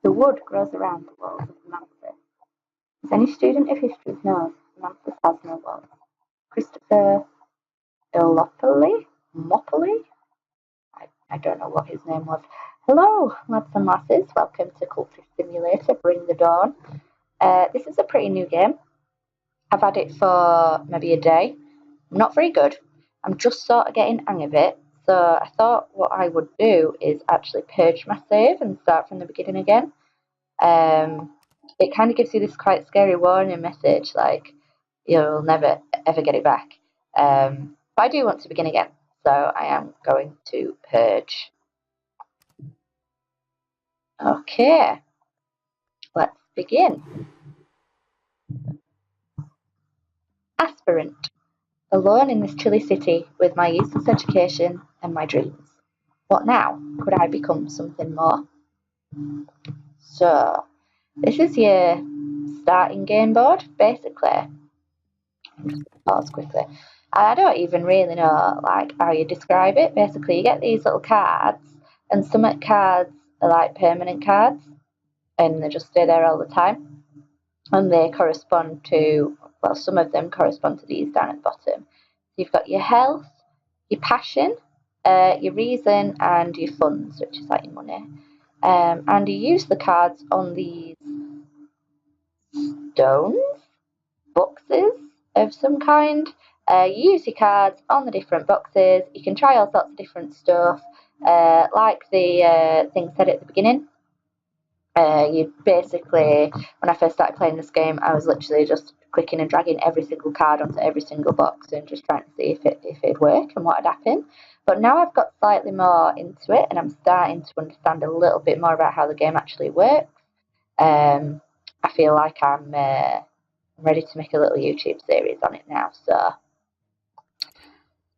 The wood grows around the walls of the mantis. As any student of history knows, the mantis has no walls. Christopher Moppoli? I don't know what his name was. Hello, lads and lasses. Welcome to Cultist Simulator, Bring the Dawn. This is a pretty new game. I've had it for maybe a day. I'm not very good. I'm just sort of getting the hang of it. So I thought what I would do is actually purge my save and start from the beginning again. It kind of gives you this quite scary warning message, like you'll never ever get it back. But I do want to begin again, so I am going to purge. Okay, let's begin. Aspirant. Alone in this chilly city with my useless education and my dreams. What now? Could I become something more? So, this is your starting game board, basically. I'm just going to pause quickly. I don't even really know like how you describe it. Basically, you get these little cards, and some cards are like permanent cards, and they just stay there all the time. And they correspond to, well, some of them correspond to these down at the bottom. So you've got your health, your passion, your reason, and your funds, which is like your money. And you use the cards on these stones, boxes of some kind. You use your cards on the different boxes. You can try all sorts of different stuff, like the thing said at the beginning. You basically, when I first started playing this game, I was literally just clicking and dragging every single card onto every single box and just trying to see if it'd work and what would happen. But now I've got slightly more into it, and I'm starting to understand a little bit more about how the game actually works. I feel like I'm ready to make a little YouTube series on it now. So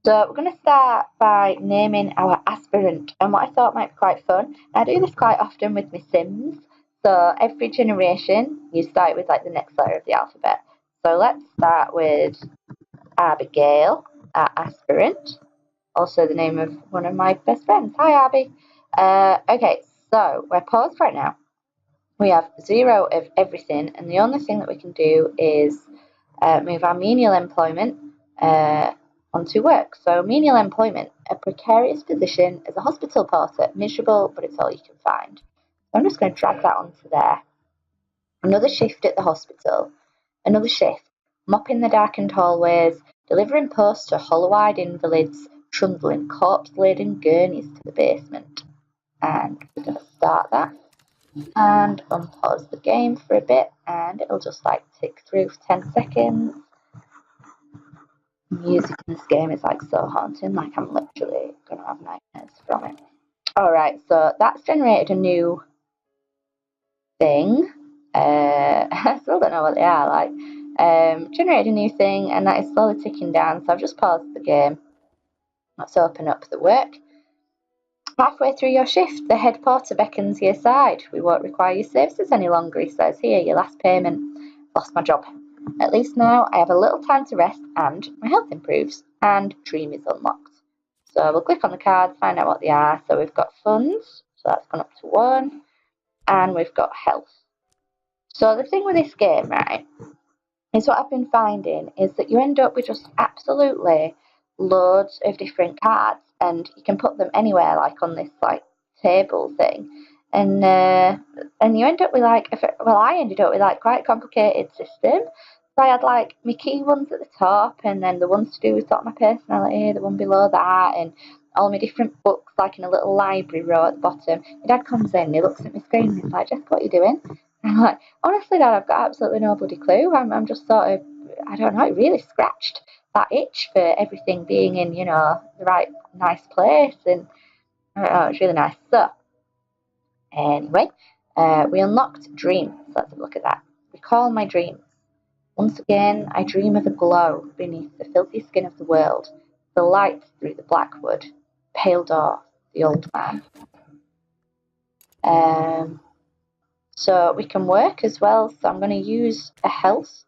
we're going to start by naming our aspirant, and what I thought might be quite fun. I do this quite often with my Sims. So every generation, you start with like the next letter of the alphabet. So let's start with Abigail, our aspirant. Also the name of one of my best friends. Hi, Abby. Okay, so we're paused right now. We have 0 of everything, and the only thing that we can do is move our menial employment onto work. So menial employment, a precarious position as a hospital porter, miserable, but it's all you can find. So I'm just going to drag that onto there. Another shift at the hospital. Another shift, mopping the darkened hallways, delivering posts to hollow-eyed invalids, trundling corpse-laden gurneys to the basement. And we're going to start that and unpause the game for a bit, and it'll just like tick through for 10 seconds. Music in this game is like so haunting, like I'm literally going to have nightmares from it. Alright, so that's generated a new thing. I still don't know what they are like. Generated a new thing, and that is slowly ticking down, so I've just paused the game. Let's open up the work. Halfway through your shift, the head porter beckons you aside. We won't require your services any longer, he says. Here, your last payment. Lost my job. At least now I have a little time to rest, and my health improves, and dream is unlocked. So we'll click on the cards, find out what they are. So we've got funds, so that's gone up to 1, and we've got health. So the thing with this game, right, is what I've been finding is that you end up with just absolutely loads of different cards, and you can put them anywhere, like on this like table thing, and you end up with like, I ended up with like quite a complicated system. So I had like my key ones at the top, and then the ones to do with sort of my personality, the one below that, and all my different books like in a little library row at the bottom. My dad comes in and he looks at my screen and he's like, Jessica, what are you doing? And I'm like, honestly, Dad, I've got absolutely no bloody clue. I'm just sort of, I don't know, it really scratched that itch for everything being in, you know, the right nice place, and I don't know, it's really nice. So anyway, we unlocked dreams. Let's have a look at that. Recall my dreams. Once again, I dream of a glow beneath the filthy skin of the world, the light through the black wood, pale door, the old man. So we can work as well. So I'm going to use a health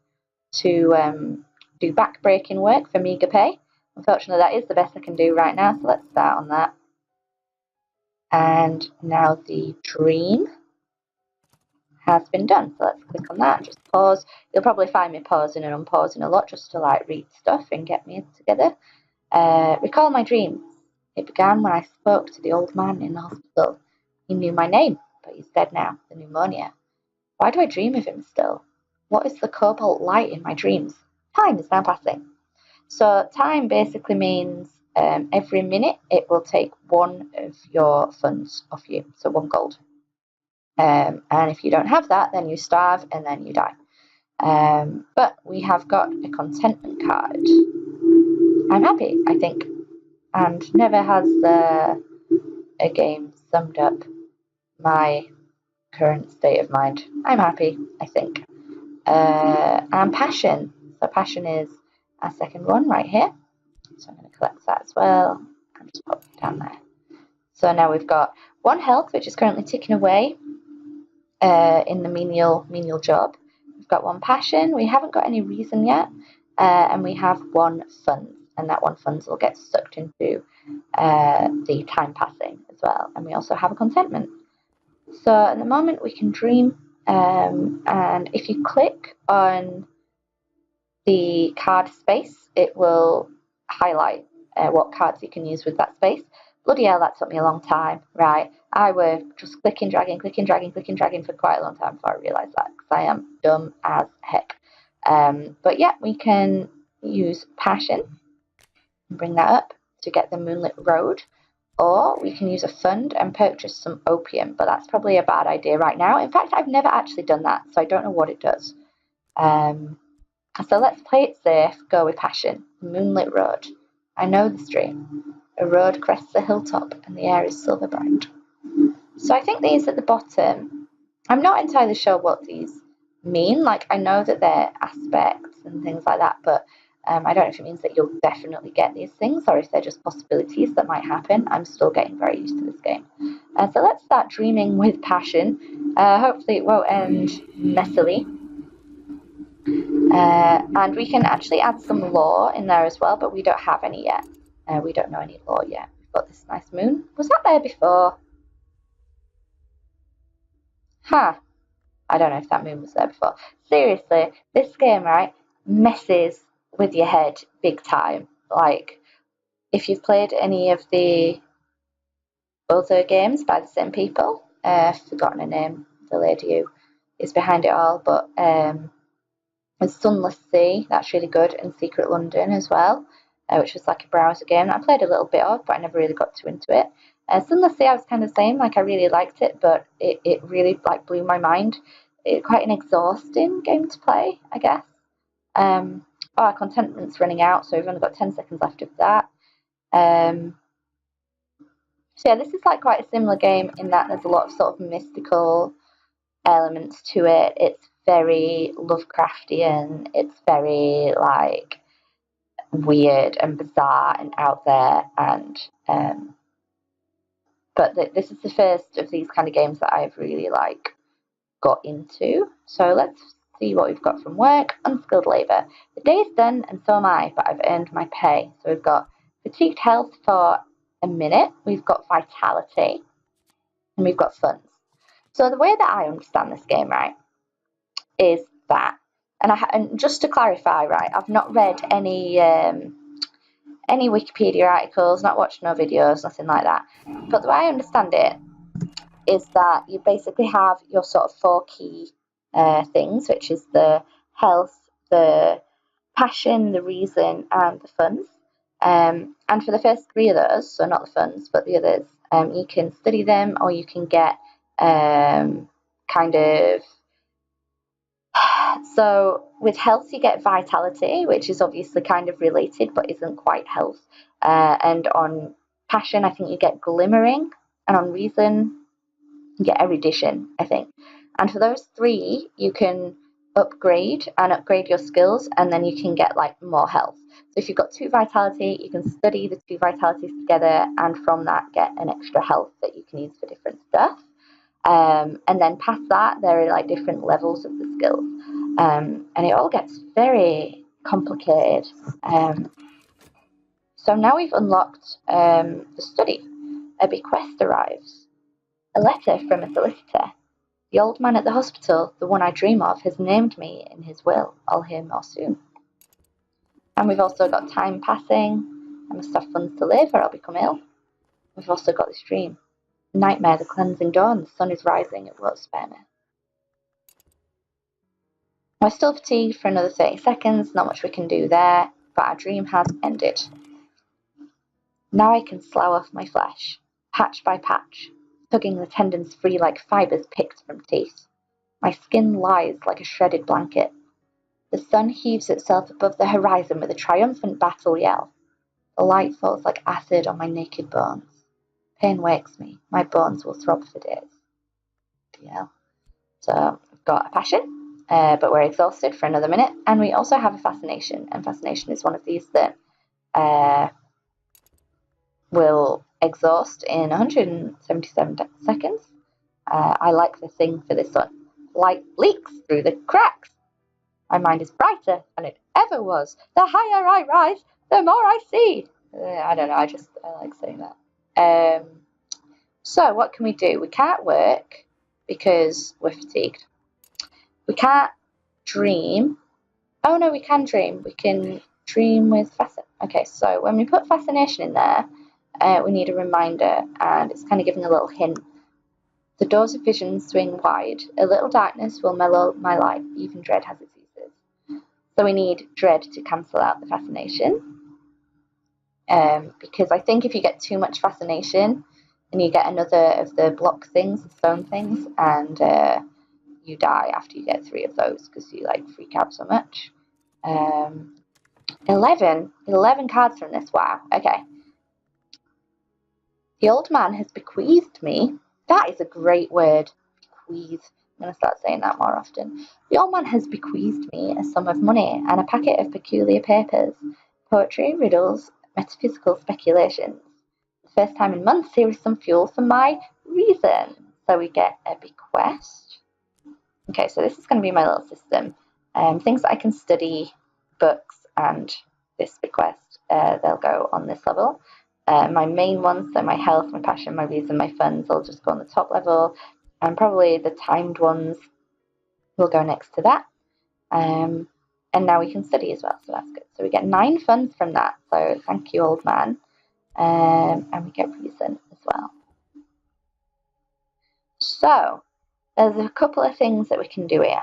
to do back-breaking work for meagre pay. Unfortunately, that is the best I can do right now, so let's start on that. And now the dream. has been done. So let's click on that and just pause. You'll probably find me pausing and unpausing a lot just to like read stuff and get me together. Recall my dreams. It began when I spoke to the old man in the hospital. He knew my name, but he's dead now, the pneumonia. Why do I dream of him still? What is the cobalt light in my dreams? Time is now passing. So time basically means every minute it will take one of your funds off you, so 1 gold. And if you don't have that, then you starve and then you die. But we have got a contentment card. I'm happy, I think, and never has a game summed up my current state of mind. I'm happy, I think. And passion. So passion is our second one right here. So I'm going to collect that as well and just pop it down there. So now we've got 1 health, which is currently ticking away in the menial job. We've got 1 passion. We haven't got any reason yet. And we have 1 funds. And that 1 funds will get sucked into the time passing as well. And we also have a contentment. So at the moment we can dream. And if you click on the card space, it will highlight what cards you can use with that space. Bloody hell, that took me a long time, right? I were just clicking, dragging for quite a long time before I realised that, because I am dumb as heck. But yeah, we can use passion and bring that up to get the moonlit road, or we can use a fund and purchase some opium, but that's probably a bad idea right now. In fact, I've never actually done that, so I don't know what it does. So let's play it safe, go with passion. Moonlit road. I know the stream. A road crests a hilltop and the air is silver bright. So I think these at the bottom, I'm not entirely sure what these mean. Like, I know that they're aspects and things like that, but I don't know if it means that you'll definitely get these things or if they're just possibilities that might happen. I'm still getting very used to this game. So let's start dreaming with passion. Hopefully it won't end messily. And we can actually add some lore in there as well, but we don't have any yet. We don't know any lore yet. We've got this nice moon. Was that there before? Huh. I don't know if that moon was there before. Seriously, this game, right, messes with your head big time. Like, if you've played any of the other games by the same people, I've forgotten her name, the lady who is behind it all, but with Sunless Sea, that's really good, and Secret London as well, which was like a browser game that I played a little bit of, but I never really got too into it. Sunless Sea, I was kind of the same, like I really liked it, but it really like blew my mind. It's quite an exhausting game to play, I guess. Our contentment's running out, so we've only got 10 seconds left of that. So yeah, this is like quite a similar game in that there's a lot of sort of mystical elements to it. It's very Lovecraftian. It's very like weird and bizarre and out there. And but this is the first of these kind of games that I've really like got into. So let's see what we've got from work. Unskilled labour. The day is done and so am I, but I've earned my pay. So we've got fatigued health for a minute. We've got vitality, and we've got funds. So the way that I understand this game, right, is that, and just to clarify, right, I've not read any Wikipedia articles, not watched no videos, nothing like that. But the way I understand it is that you basically have your sort of 4 key things, which is the health, the passion, the reason, and the funds. And for the first 3 of those, so not the funds, but the others, you can study them or you can get kind of. So with health, you get vitality, which is obviously kind of related, but isn't quite health. And on passion, I think you get glimmering, and on reason, you get erudition, I think. And for those 3, you can upgrade your skills, and then you can get like more health. So if you've got 2 vitality, you can study the 2 vitalities together, and from that get an extra health that you can use for different stuff. And then past that, there are like different levels of the skills. And it all gets very complicated. So now we've unlocked the study. A bequest arrives. A letter from a solicitor. The old man at the hospital, the one I dream of, has named me in his will. I'll hear more soon. And we've also got time passing. I must have funds to live or I'll become ill. We've also got this dream. Nightmare, the cleansing dawn, the sun is rising, it won't spare me. We're still fatigued for another 30 seconds, not much we can do there, but our dream has ended. Now I can slough off my flesh, patch by patch, tugging the tendons free like fibres picked from teeth. My skin lies like a shredded blanket. The sun heaves itself above the horizon with a triumphant battle yell. The light falls like acid on my naked bones. Pain wakes me. My bones will throb for days. Yeah. So we've got a passion, but we're exhausted for another minute. And we also have a fascination. And fascination is one of these that will exhaust in 177 seconds. I like the thing for this one. Light leaks through the cracks. My mind is brighter than it ever was. The higher I rise, the more I see. I don't know, I like saying that. So what can we do? We can't work because we're fatigued. We can't dream. Oh no, we can dream. We can dream with fascination. Okay, so when we put fascination in there, we need a reminder, and it's kind of giving a little hint. The doors of vision swing wide. A little darkness will mellow my light. Even dread has its uses. So we need dread to cancel out the fascination. Because I think if you get too much fascination, and you get another of the block things, the stone things, and you die after you get 3 of those because you like freak out so much. 11 cards from this. Wow. Okay. The old man has bequeathed me. That is a great word. Bequeath. I'm going to start saying that more often. The old man has bequeathed me a sum of money and a packet of peculiar papers, poetry, riddles, metaphysical speculations. The first time in months, here is some fuel for my reason. So we get a bequest. Okay, so this is going to be my little system. Things that I can study, books, and this bequest, they'll go on this level. My main ones, so my health, my passion, my reason, my funds, will just go on the top level. And probably the timed ones will go next to that. And now we can study as well, so that's good. So we get 9 funds from that, so thank you, old man. And we get reason as well. So there's a couple of things that we can do here.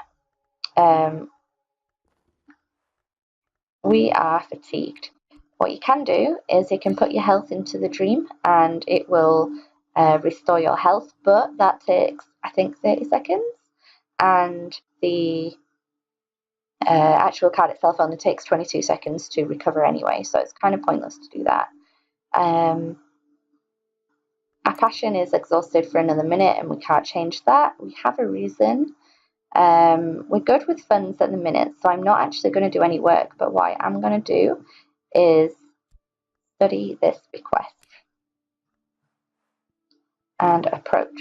We are fatigued. What you can do is you can put your health into the dream and it will restore your health, but that takes, I think, 30 seconds. And the actual card itself only takes 22 seconds to recover anyway, so it's kind of pointless to do that. Our passion is exhausted for another minute and we can't change that. We have a reason. We're good with funds at the minute, so I'm not actually going to do any work, but what I am going to do is study this bequest and approach.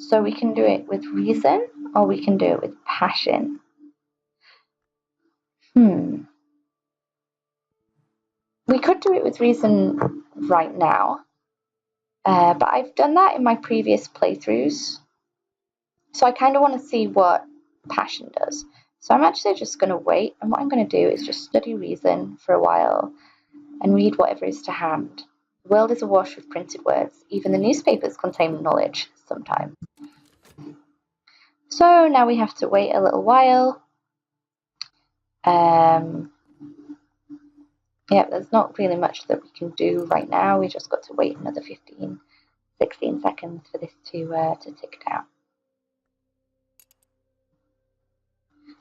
So we can do it with reason or we can do it with passion. We could do it with reason right now, but I've done that in my previous playthroughs. So I kind of want to see what passion does. So I'm actually just going to wait, and what I'm going to do is just study reason for a while and read whatever is to hand. The world is awash with printed words. Even the newspapers contain knowledge sometimes. So now we have to wait a little while. Yeah, there's not really much that we can do right now. We just got to wait another 15, 16 seconds for this to tick down.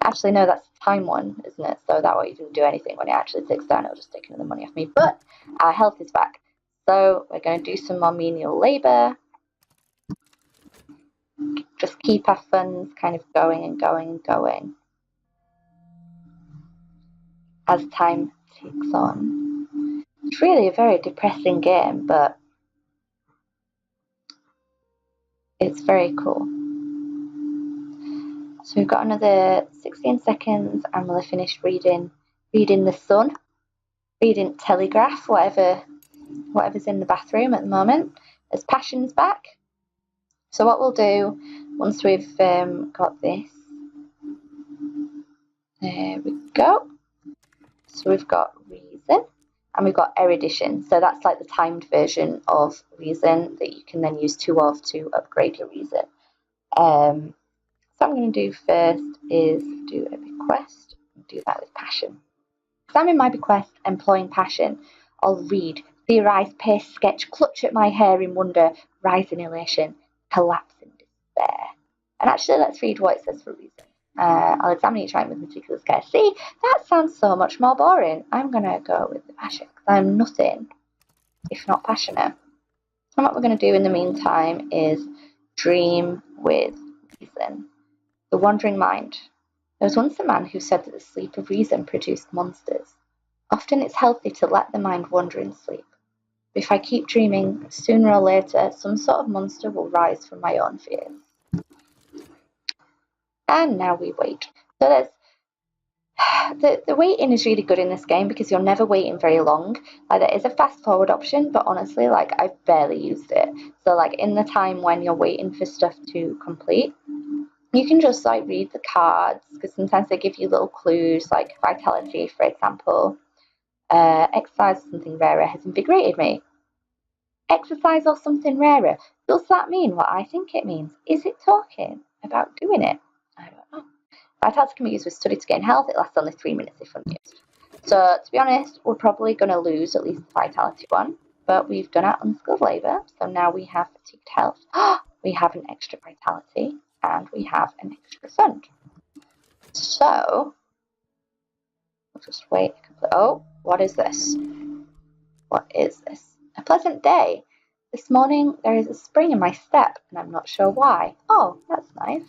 Actually, no, that's the time one, isn't it? So that way you can do anything. When it actually ticks down, it'll just take another money off me. But our health is back. So we're going to do some more menial labour. Just keep our funds kind of going and going and going as time ticks on. It's really a very depressing game, but it's very cool. So we've got another 16 seconds and we'll have finished reading The Sun, reading Telegraph, whatever's in the bathroom at the moment, as passion's back. So what we'll do, Once we've got this, there we go. So we've got reason and we've got erudition. So that's like the timed version of reason that you can then use 2 of to upgrade your reason. So what I'm going to do first is do a bequest. Do that with passion. Examine my bequest, employing passion. I'll read, theorise, pace, sketch, clutch at my hair in wonder, rise in elation, collapse in despair. And actually, let's read what it says for reason. I'll examine each item with meticulous care. See, that sounds so much more boring. I'm going to go with the passion because I'm nothing if not passionate. And what we're going to do in the meantime is dream with reason. The wandering mind. There was once a man who said that the sleep of reason produced monsters. Often it's healthy to let the mind wander in sleep. But if I keep dreaming, sooner or later, some sort of monster will rise from my own fears. And now we wait. So there's the waiting is really good in this game because you're never waiting very long. Like there is a fast forward option, but honestly, like I've barely used it. So like in the time when you're waiting for stuff to complete, you can just like read the cards because sometimes they give you little clues like vitality, for example. Exercise or something rarer has invigorated me. Exercise or something rarer. Does that mean what I think it means? Is it talking about doing it? I don't know. Vitality can be used with study to gain health. It lasts only 3 minutes if unused. So to be honest, we're probably going to lose at least the vitality one, but we've done our unskilled labour, so now we have fatigued health. We have an extra vitality, and we have an extra fund. So we'll just wait. Oh, what is this? What is this? A pleasant day. This morning there is a spring in my step, and I'm not sure why. Oh, that's nice.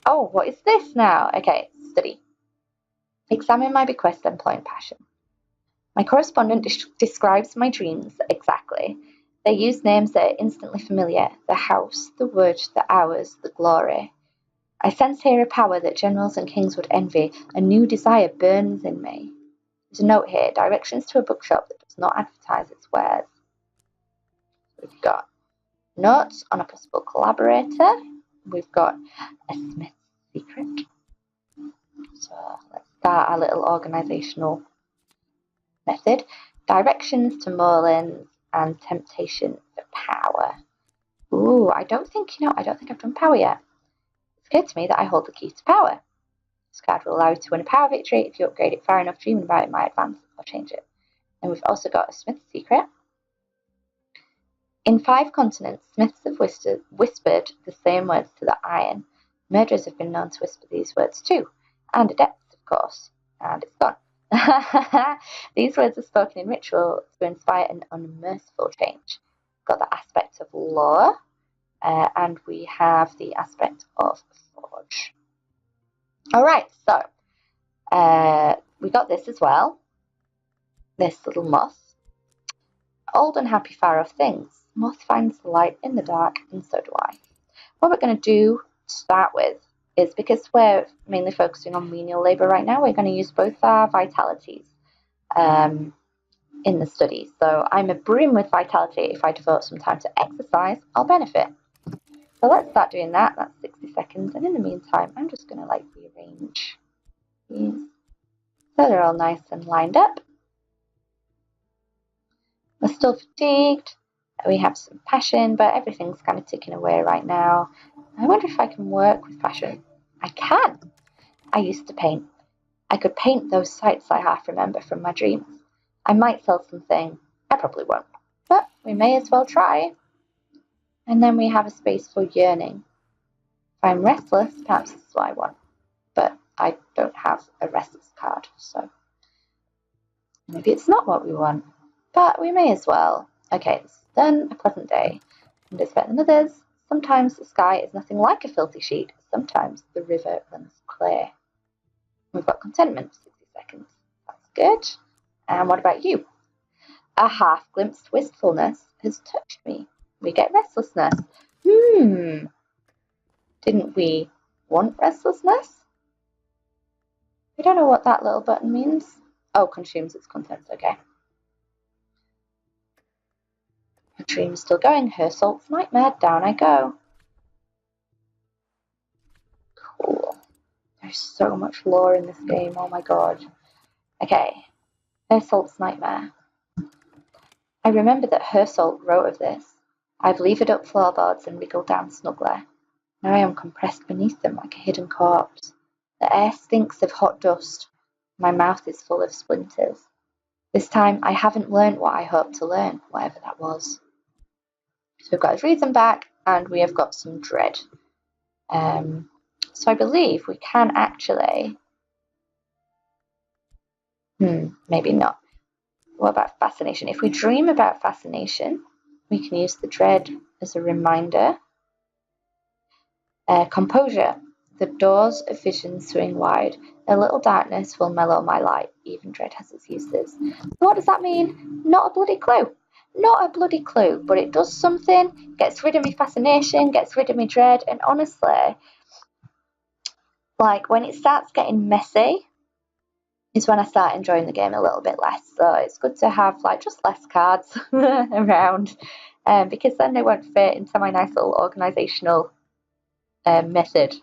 Oh, what is this now? Okay, study. Examine my bequest, employing passion. My correspondent describes my dreams exactly. They use names that are instantly familiar: the house, the wood, the hours, the glory. I sense here a power that generals and kings would envy. A new desire burns in me. There's a note here: directions to a bookshop that does not advertise its wares. We've got notes on a possible collaborator. We've got a smith's secret. So let's start our little organisational method. Directions to Merlin's and temptation for power. Ooh, I don't think I've done power yet. It's occurred to me that I hold the key to power. This card will allow you to win a power victory. If you upgrade it far enough, dreaming about it might advance or change it. And we've also got a smith's secret. In 5 continents, smiths have whispered the same words to the iron. Murderers have been known to whisper these words too. And adepts, of course. And it's gone. These words are spoken in ritual to inspire an unmerciful change. We've got the aspect of law, and we have the aspect of forge. All right, so we got this as well. This little moth. Old and happy far off things. Moth finds the light in the dark, and so do I. What we're going to do to start with is, because we're mainly focusing on menial labour right now, we're going to use both our vitalities in the study. So I'm a brim with vitality. If I devote some time to exercise, I'll benefit. So let's start doing that. That's 60 seconds. And in the meantime, I'm just going to like rearrange these so they're all nice and lined up. We're still fatigued. We have some passion, but everything's kind of ticking away right now. I wonder if I can work with passion. I can. I used to paint. I could paint those sights I half remember from my dreams. I might sell something. I probably won't. But we may as well try. And then we have a space for yearning. If I'm restless, perhaps this is what I want. But I don't have a restless card, so maybe it's not what we want. But we may as well. Okay, this is done. A pleasant day. And as better than others. Sometimes the sky is nothing like a filthy sheet. Sometimes the river runs clear. We've got contentment for 60 seconds. That's good. And what about you? A half-glimpsed wistfulness has touched me. We get restlessness. Didn't we want restlessness? We don't know what that little button means. Oh, consumes its contents, okay. Her dream is still going. Her salt's nightmare. Down I go. cool. There's so much lore in this game, oh my god. Okay, Hersalt's Nightmare. I remember that Hersalt wrote of this. I've levered up floorboards and wriggled down snugly. Now I am compressed beneath them like a hidden corpse. The air stinks of hot dust. My mouth is full of splinters. This time I haven't learnt what I hoped to learn, whatever that was. So we've got his reason back, and we have got some dread. So I believe we can actually... maybe not. What about fascination? If we dream about fascination, we can use the dread as a reminder. Composure. The doors of vision swing wide. A little darkness will mellow my light. Even dread has its uses. What does that mean? Not a bloody clue. Not a bloody clue, but it does something. Gets rid of me fascination, gets rid of me dread, and honestly, like when it starts getting messy is when I start enjoying the game a little bit less. So it's good to have like just less cards around, because then they won't fit into my nice little organisational method